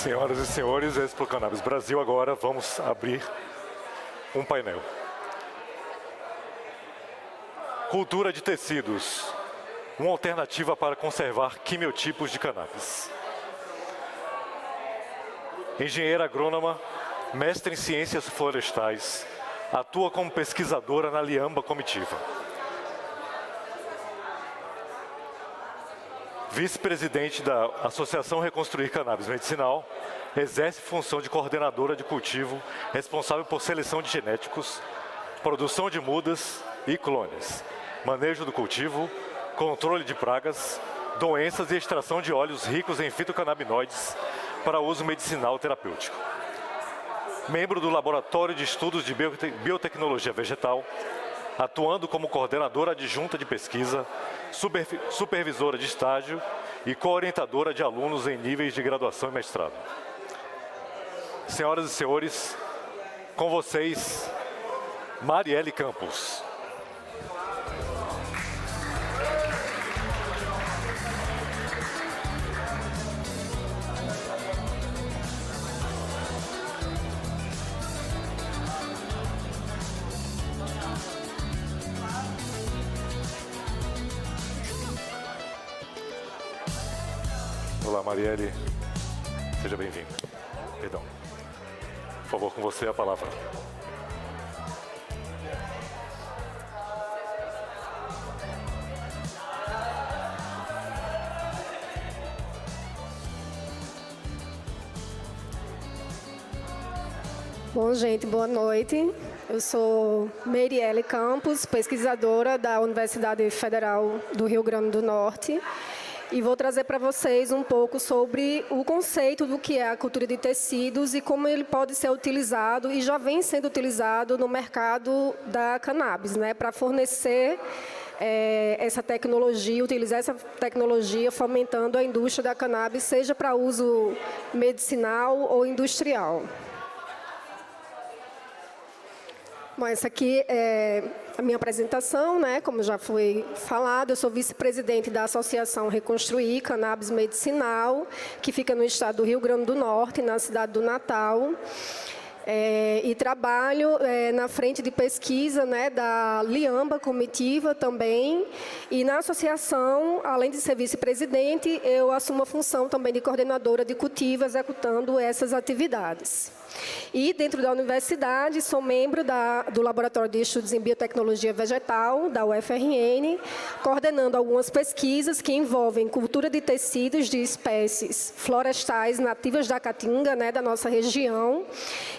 Senhoras e senhores, Expo Cannabis Brasil, agora vamos abrir um painel. Cultura de tecidos, uma alternativa para conservar quimiotipos de cannabis. Engenheira agrônoma, mestre em ciências florestais, atua como pesquisadora na Liamba Comitiva. Vice-presidente da Associação Reconstruir Cannabis Medicinal, exerce função de coordenadora de cultivo, responsável por seleção de genéticos, produção de mudas e clones, manejo do cultivo, controle de pragas, doenças e extração de óleos ricos em fitocannabinoides para uso medicinal terapêutico. Membro do Laboratório de Estudos de Biotecnologia Vegetal, atuando como coordenadora adjunta de pesquisa, supervisora de estágio e co-orientadora de alunos em níveis de graduação e mestrado. Senhoras e senhores, com vocês, Marielle Campos. Olá, Marielle. Seja bem-vinda. Perdão. Por favor, com você a palavra. Bom, gente, boa noite. Eu sou Marielle Campos, pesquisadora da Universidade Federal do Rio Grande do Norte. E vou trazer para vocês um pouco sobre o conceito do que é a cultura de tecidos e como ele pode ser utilizado e já vem sendo utilizado no mercado da cannabis, né, para fornecer essa tecnologia, utilizar essa tecnologia fomentando a indústria da cannabis, seja para uso medicinal ou industrial. Bom, essa aqui é a minha apresentação, né? Como já foi falado, eu sou vice-presidente da Associação Reconstruir Cannabis Medicinal, que fica no estado do Rio Grande do Norte, na cidade do Natal. E trabalho na frente de pesquisa, né, da Liamba Comitiva também. E na associação, além de ser vice-presidente, eu assumo a função também de coordenadora de cultivo, executando essas atividades. E dentro da universidade, sou membro do Laboratório de Estudos em Biotecnologia Vegetal, da UFRN, coordenando algumas pesquisas que envolvem cultura de tecidos de espécies florestais nativas da Caatinga, né, da nossa região,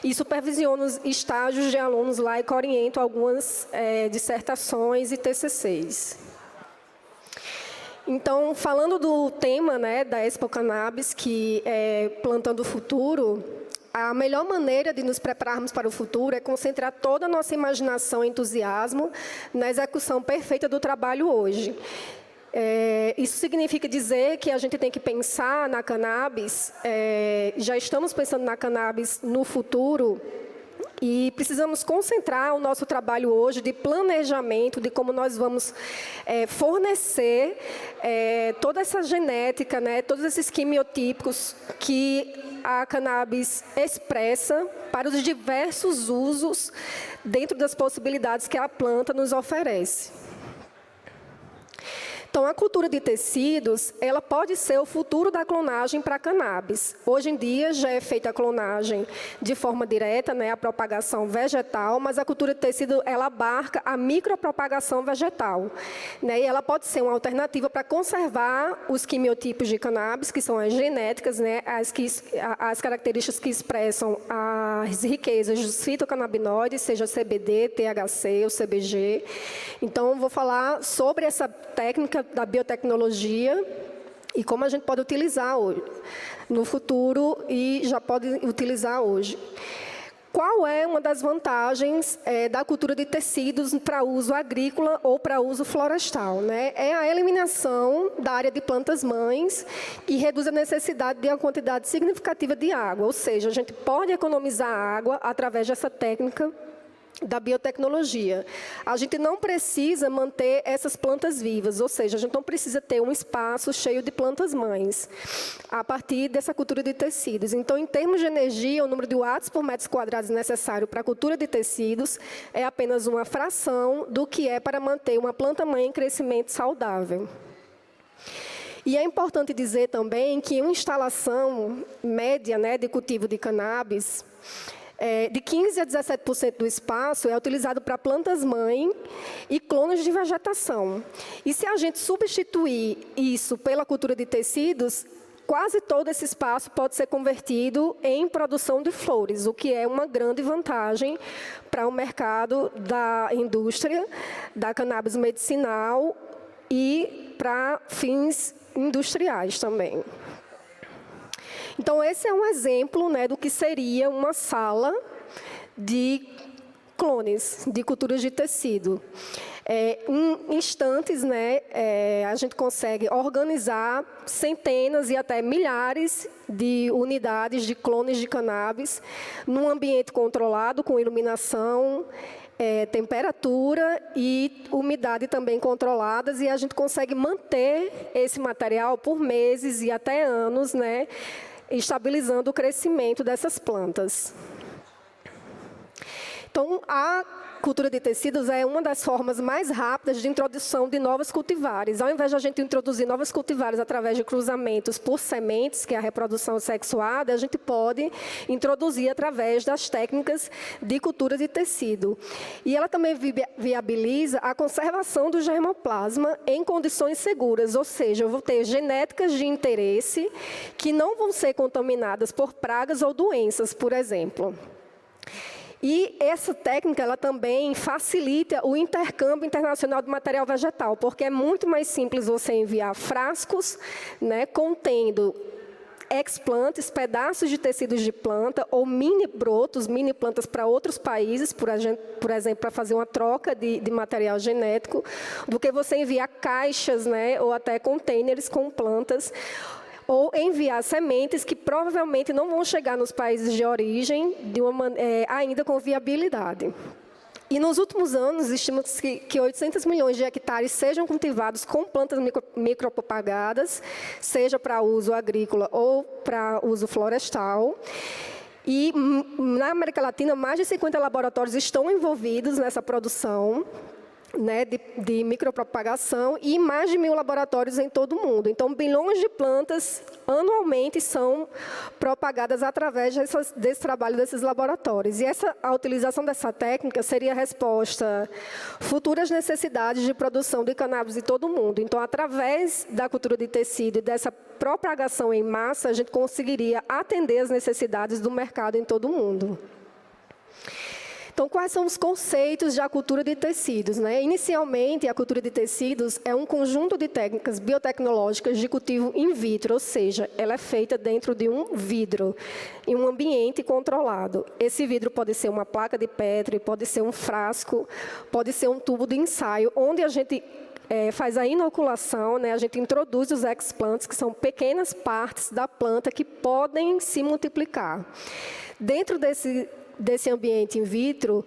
e supervisiono os estágios de alunos lá e oriento algumas dissertações e TCCs. Então, falando do tema, né, da Expo Cannabis, que é Plantando o Futuro, a melhor maneira de nos prepararmos para o futuro é concentrar toda a nossa imaginação e entusiasmo na execução perfeita do trabalho hoje. Isso significa dizer que a gente tem que pensar na cannabis, já estamos pensando na cannabis no futuro, e precisamos concentrar o nosso trabalho hoje de planejamento, de como nós vamos fornecer toda essa genética, né, todos esses quimiotípicos que a cannabis expressa para os diversos usos dentro das possibilidades que a planta nos oferece. Então, a cultura de tecidos, ela pode ser o futuro da clonagem para a cannabis. Hoje em dia, já é feita a clonagem de forma direta, né, a propagação vegetal, mas a cultura de tecido, ela abarca a micropropagação vegetal, né, e ela pode ser uma alternativa para conservar os quimiotipos de cannabis, que são as genéticas, né, as características que expressam as riquezas dos fitocannabinoides, seja CBD, THC ou CBG. Então, vou falar sobre essa técnica da biotecnologia e como a gente pode utilizar hoje, no futuro, e já pode utilizar hoje. Qual é uma das vantagens da cultura de tecidos para uso agrícola ou para uso florestal, né? É a eliminação da área de plantas-mães e reduz a necessidade de uma quantidade significativa de água, ou seja, a gente pode economizar água através dessa técnica da biotecnologia. A gente não precisa manter essas plantas vivas, ou seja, a gente não precisa ter um espaço cheio de plantas-mães a partir dessa cultura de tecidos. Então, em termos de energia, o número de watts por metros quadrados necessário para a cultura de tecidos é apenas uma fração do que é para manter uma planta-mãe em crescimento saudável. E é importante dizer também que uma instalação média, né, de cultivo de cannabis, de 15% a 17% do espaço é utilizado para plantas-mãe e clones de vegetação. E se a gente substituir isso pela cultura de tecidos, quase todo esse espaço pode ser convertido em produção de flores, o que é uma grande vantagem para o mercado da indústria da cannabis medicinal e para fins industriais também. Então, esse é um exemplo, né, do que seria uma sala de clones, de culturas de tecido. Em instantes, né, a gente consegue organizar centenas e até milhares de unidades de clones de cannabis num ambiente controlado, com iluminação, temperatura e umidade também controladas, e a gente consegue manter esse material por meses e até anos, né, estabilizando o crescimento dessas plantas. Então, a cultura de tecidos é uma das formas mais rápidas de introdução de novas cultivares. Ao invés de a gente introduzir novas cultivares através de cruzamentos por sementes, que é a reprodução sexuada, a gente pode introduzir através das técnicas de cultura de tecido. E ela também viabiliza a conservação do germoplasma em condições seguras, ou seja, eu vou ter genéticas de interesse que não vão ser contaminadas por pragas ou doenças, por exemplo. E essa técnica, ela também facilita o intercâmbio internacional de material vegetal, porque é muito mais simples você enviar frascos, né, contendo explantes, pedaços de tecidos de planta, ou mini brotos, mini plantas para outros países, por exemplo, para fazer uma troca de material genético, do que você enviar caixas, né, ou até containers com plantas, ou enviar sementes que provavelmente não vão chegar nos países de origem ainda com viabilidade. E nos últimos anos, estima-se que 800 milhões de hectares sejam cultivados com plantas micropropagadas, seja para uso agrícola ou para uso florestal. E na América Latina, mais de 50 laboratórios estão envolvidos nessa produção, né, de micropropagação, e mais de 1.000 laboratórios em todo o mundo. Então, bilhões de plantas anualmente são propagadas através desse trabalho desses laboratórios. E a utilização dessa técnica seria a resposta a futuras necessidades de produção de cannabis em todo o mundo. Então, através da cultura de tecido e dessa propagação em massa, a gente conseguiria atender as necessidades do mercado em todo o mundo. Então, quais são os conceitos da cultura de tecidos, né? Inicialmente, a cultura de tecidos é um conjunto de técnicas biotecnológicas de cultivo in vitro, ou seja, ela é feita dentro de um vidro, em um ambiente controlado. Esse vidro pode ser uma placa de Petri, pode ser um frasco, pode ser um tubo de ensaio, onde a gente faz a inoculação, né? A gente introduz os explants, que são pequenas partes da planta que podem se multiplicar. Dentro desse ambiente in vitro,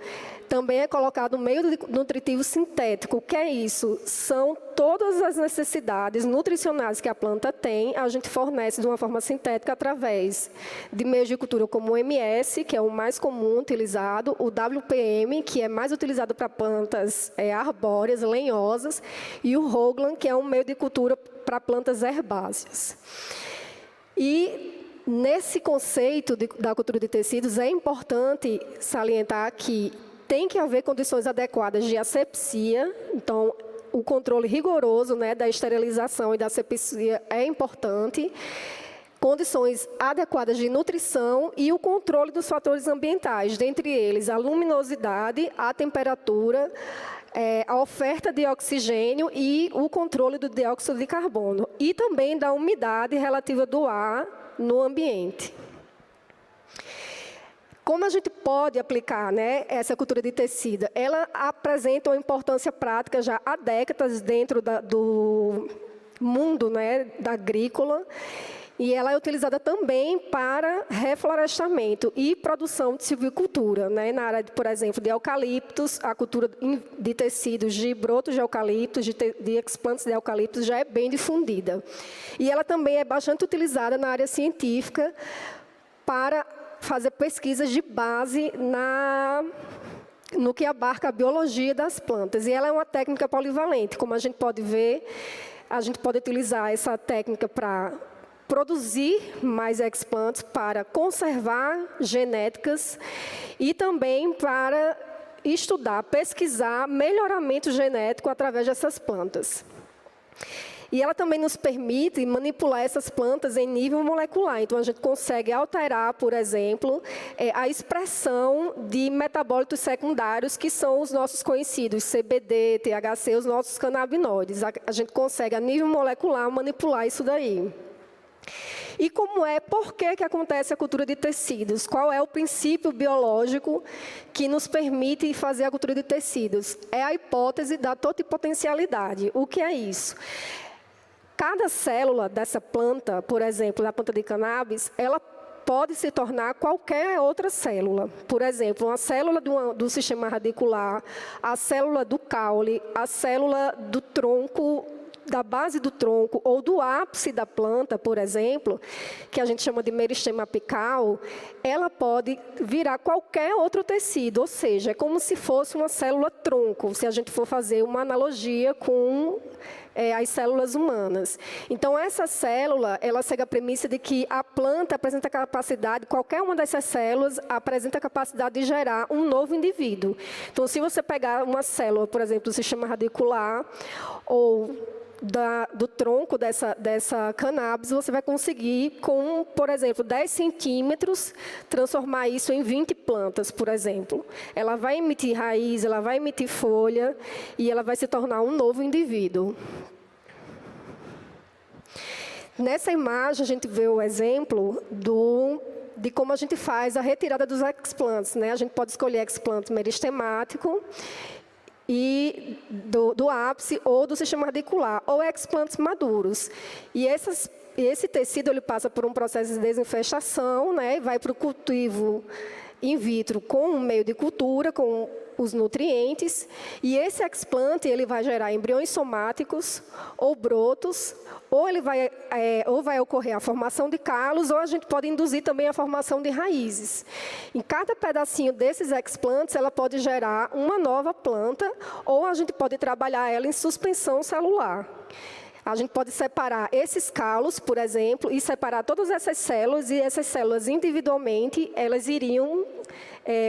também é colocado um meio nutritivo sintético. O que é isso? São todas as necessidades nutricionais que a planta tem, a gente fornece de uma forma sintética através de meios de cultura como o MS, que é o mais comum utilizado, o WPM, que é mais utilizado para plantas arbóreas, lenhosas, e o Roglan, que é um meio de cultura para plantas herbáceas. E nesse conceito da cultura de tecidos, é importante salientar que tem que haver condições adequadas de asepsia. Então, o controle rigoroso, né, da esterilização e da asepsia é importante. Condições adequadas de nutrição e o controle dos fatores ambientais, dentre eles a luminosidade, a temperatura, a oferta de oxigênio e o controle do dióxido de carbono. E também da umidade relativa do ar no ambiente. Como a gente pode aplicar, né, essa cultura de tecido? Ela apresenta uma importância prática já há décadas dentro do mundo, né, da agrícola, E ela é utilizada também para reflorestamento e produção de silvicultura, né? Na área, por exemplo, de eucaliptos, a cultura de tecidos de brotos de eucaliptos, de explantes de eucaliptos já é bem difundida. E ela também é bastante utilizada na área científica para fazer pesquisas de base no que abarca a biologia das plantas. E ela é uma técnica polivalente. Como a gente pode ver, a gente pode utilizar essa técnica para produzir mais explants, para conservar genéticas e também para estudar, pesquisar melhoramento genético através dessas plantas. E ela também nos permite manipular essas plantas em nível molecular. Então, a gente consegue alterar, por exemplo, a expressão de metabólitos secundários, que são os nossos conhecidos, CBD, THC, os nossos canabinoides. A gente consegue, a nível molecular, manipular isso daí. E por que acontece a cultura de tecidos? Qual é o princípio biológico que nos permite fazer a cultura de tecidos? É a hipótese da totipotencialidade. O que é isso? Cada célula dessa planta, por exemplo, da planta de cannabis, ela pode se tornar qualquer outra célula. Por exemplo, uma célula do sistema radicular, a célula do caule, a célula do tronco, da base do tronco ou do ápice da planta, por exemplo, que a gente chama de meristema apical, ela pode virar qualquer outro tecido, ou seja, é como se fosse uma célula tronco, se a gente for fazer uma analogia com as células humanas. Então, essa célula, ela segue a premissa de que a planta apresenta capacidade, qualquer uma dessas células apresenta a capacidade de gerar um novo indivíduo. Então, se você pegar uma célula, por exemplo, do sistema radicular, ou do tronco dessa cannabis, você vai conseguir, com, por exemplo, 10 centímetros, transformar isso em 20 plantas, por exemplo. Ela vai emitir raiz, ela vai emitir folha, e ela vai se tornar um novo indivíduo. Nessa imagem, a gente vê o exemplo de como a gente faz a retirada dos explantes, né? A gente pode escolher explante meristemático, e do ápice ou do sistema radicular, ou explantes maduros. E esse tecido ele passa por um processo de desinfestação, né, e vai para o cultivo in vitro com um meio de cultura, com os nutrientes, e esse explante ele vai gerar embriões somáticos ou brotos, ou vai ocorrer a formação de calos, ou a gente pode induzir também a formação de raízes. Em cada pedacinho desses explantes, ela pode gerar uma nova planta, ou a gente pode trabalhar ela em suspensão celular. A gente pode separar esses calos, por exemplo, e separar todas essas células, e essas células individualmente, elas iriam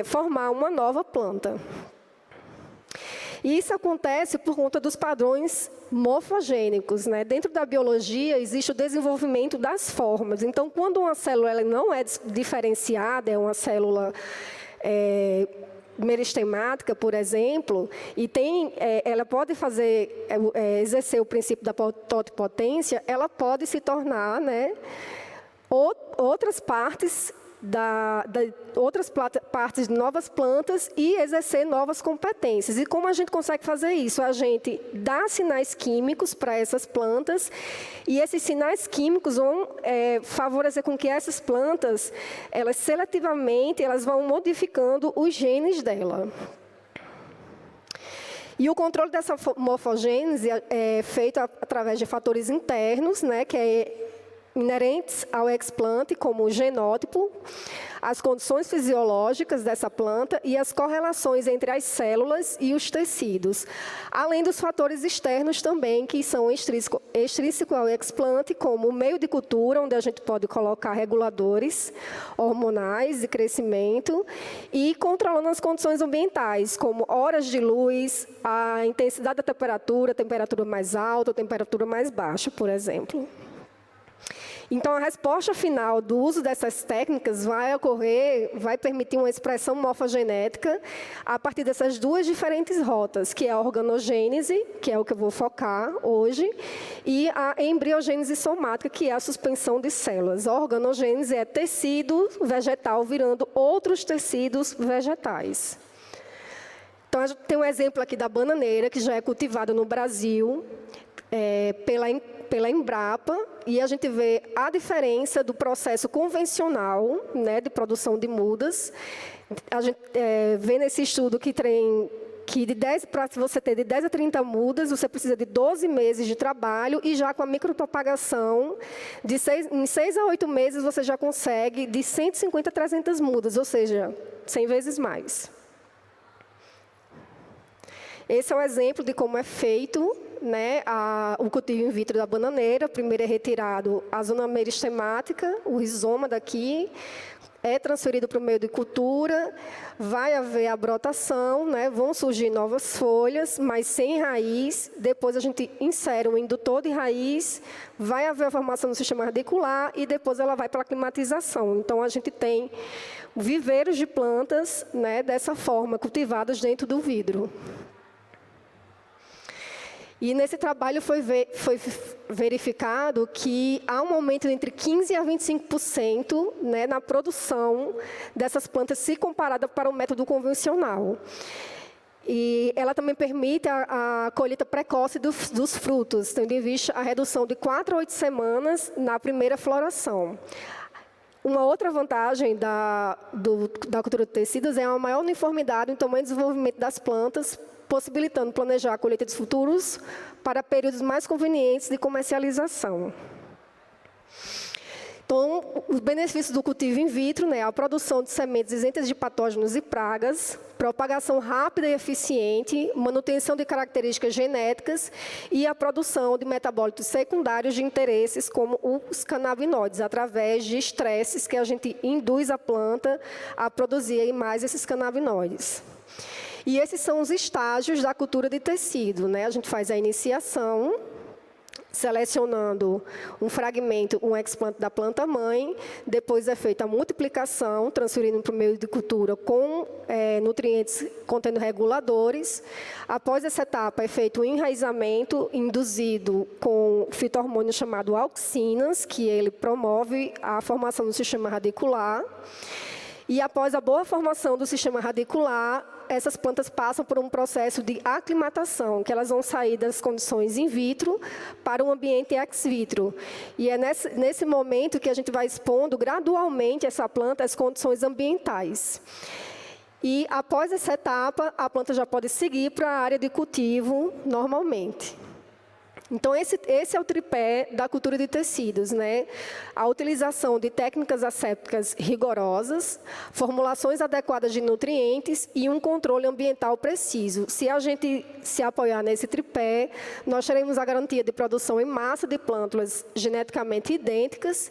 formar uma nova planta. E isso acontece por conta dos padrões morfogênicos, né? Dentro da biologia, existe o desenvolvimento das formas. Então, quando uma célula ela não é diferenciada, é uma célula meristemática, por exemplo, e ela pode exercer o princípio da totipotência, ela pode se tornar, né, outras partes partes de novas plantas e exercer novas competências. E como a gente consegue fazer isso? A gente dá sinais químicos para essas plantas, e esses sinais químicos vão favorecer com que essas plantas, elas seletivamente, elas vão modificando os genes dela. E o controle dessa morfogênese é feito através de fatores internos, né, que inerentes ao explante, como o genótipo, as condições fisiológicas dessa planta e as correlações entre as células e os tecidos, além dos fatores externos também, que são extrínsecos ao explante, como o meio de cultura, onde a gente pode colocar reguladores hormonais de crescimento, e controlando as condições ambientais, como horas de luz, a intensidade da temperatura mais alta, temperatura mais baixa, por exemplo. Então, a resposta final do uso dessas técnicas vai permitir uma expressão morfogenética a partir dessas duas diferentes rotas, que é a organogênese, que é o que eu vou focar hoje, e a embriogênese somática, que é a suspensão de células. A organogênese é tecido vegetal virando outros tecidos vegetais. Então, a gente tem um exemplo aqui da bananeira, que já é cultivada no Brasil, pela Embrapa, e a gente vê a diferença do processo convencional, né, de produção de mudas. A gente vê nesse estudo que para você ter de 10 a 30 mudas, você precisa de 12 meses de trabalho, e já com a micropropagação, em 6 a 8 meses você já consegue de 150 a 300 mudas, ou seja, 100 vezes mais. Esse é um exemplo de como é feito, né, o cultivo in vitro da bananeira. Primeiro é retirado a zona meristemática, o rizoma daqui, é transferido para o meio de cultura, vai haver a brotação, né, vão surgir novas folhas, mas sem raiz. Depois a gente insere um indutor de raiz, vai haver a formação do sistema radicular e depois ela vai para a climatização. Então, a gente tem viveiros de plantas, né, dessa forma, cultivadas dentro do vidro. E nesse trabalho foi verificado que há um aumento entre 15% a 25%, né, na produção dessas plantas, se comparada para o método convencional. E ela também permite a colheita precoce dos frutos, tendo em vista a redução de 4 a 8 semanas na primeira floração. Uma outra vantagem da cultura de tecidos é a maior uniformidade no tamanho de desenvolvimento das plantas, possibilitando planejar a colheita de futuros para períodos mais convenientes de comercialização. Então, os benefícios do cultivo in vitro, né, a produção de sementes isentas de patógenos e pragas, propagação rápida e eficiente, manutenção de características genéticas e a produção de metabólitos secundários de interesses, como os canabinoides, através de estresses que a gente induz a planta a produzir mais esses canabinoides. E esses são os estágios da cultura de tecido, né? A gente faz a iniciação, selecionando um fragmento, um explant da planta-mãe, depois é feita a multiplicação, transferindo para o meio de cultura com nutrientes contendo reguladores. Após essa etapa, é feito o enraizamento, induzido com fito-hormônio chamado auxinas, que ele promove a formação do sistema radicular. E após a boa formação do sistema radicular, essas plantas passam por um processo de aclimatação, que elas vão sair das condições in vitro para um ambiente ex vitro. E é nesse momento que a gente vai expondo gradualmente essa planta às condições ambientais. E após essa etapa, a planta já pode seguir para a área de cultivo normalmente. Então, esse é o tripé da cultura de tecidos, né? A utilização de técnicas assépticas rigorosas, formulações adequadas de nutrientes e um controle ambiental preciso. Se a gente se apoiar nesse tripé, nós teremos a garantia de produção em massa de plântulas geneticamente idênticas,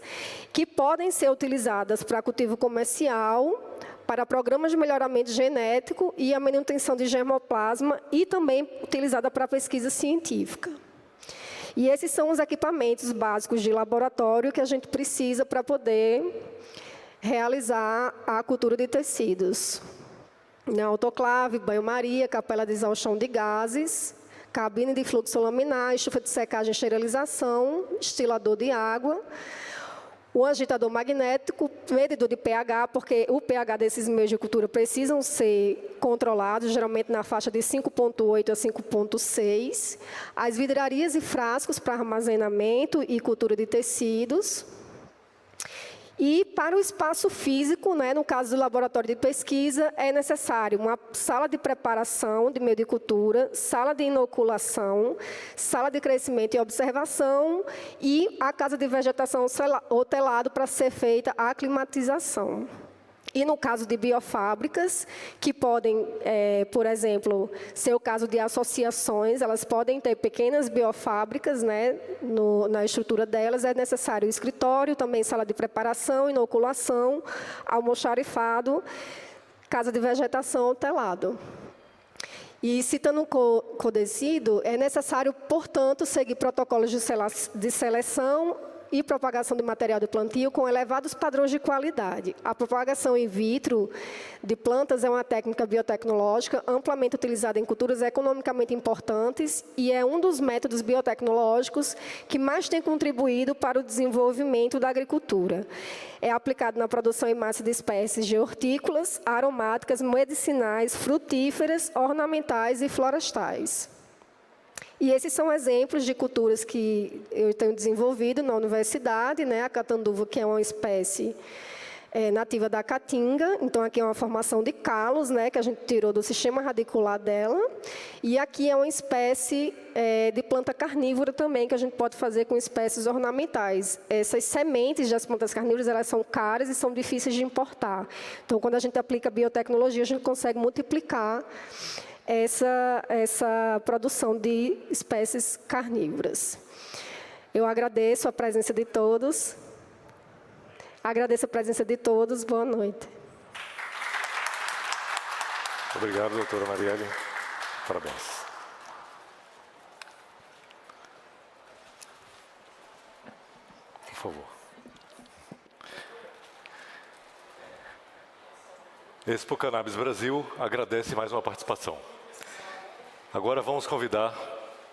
que podem ser utilizadas para cultivo comercial, para programas de melhoramento genético e a manutenção de germoplasma, e também utilizada para pesquisa científica. E esses são os equipamentos básicos de laboratório que a gente precisa para poder realizar a cultura de tecidos. Autoclave, banho-maria, capela de exaustão de gases, cabine de fluxo laminar, estufa de secagem e esterilização, destilador de água, o agitador magnético, medidor de pH, porque o pH desses meios de cultura precisam ser controlados, geralmente na faixa de 5,8 a 5,6. As vidrarias e frascos para armazenamento e cultura de tecidos. E para o espaço físico, né, no caso do laboratório de pesquisa, é necessário uma sala de preparação de meio de cultura, sala de inoculação, sala de crescimento e observação e a casa de vegetação ou telado para ser feita a aclimatização. E no caso de biofábricas, que podem, por exemplo, ser o caso de associações, elas podem ter pequenas biofábricas, né, na estrutura delas, é necessário escritório, também sala de preparação, inoculação, almoxarifado, casa de vegetação ou telado. E, citando o Codecido, é necessário, portanto, seguir protocolos de seleção e propagação de material de plantio com elevados padrões de qualidade. A propagação in vitro de plantas é uma técnica biotecnológica amplamente utilizada em culturas economicamente importantes e é um dos métodos biotecnológicos que mais tem contribuído para o desenvolvimento da agricultura. É aplicado na produção em massa de espécies de hortícolas, aromáticas, medicinais, frutíferas, ornamentais e florestais. E esses são exemplos de culturas que eu tenho desenvolvido na universidade, né? A catanduva, que é uma espécie nativa da caatinga. Então, aqui é uma formação de calos, né, que a gente tirou do sistema radicular dela. E aqui é uma espécie de planta carnívora também, que a gente pode fazer com espécies ornamentais. Essas sementes das plantas carnívoras, elas são caras e são difíceis de importar. Então, quando a gente aplica biotecnologia, a gente consegue multiplicar essa produção de espécies carnívoras. Eu agradeço a presença de todos. Agradeço a presença de todos. Boa noite. Obrigado, doutora Marielle. Parabéns. Por favor. Expo Cannabis Brasil agradece mais uma participação. Agora vamos convidar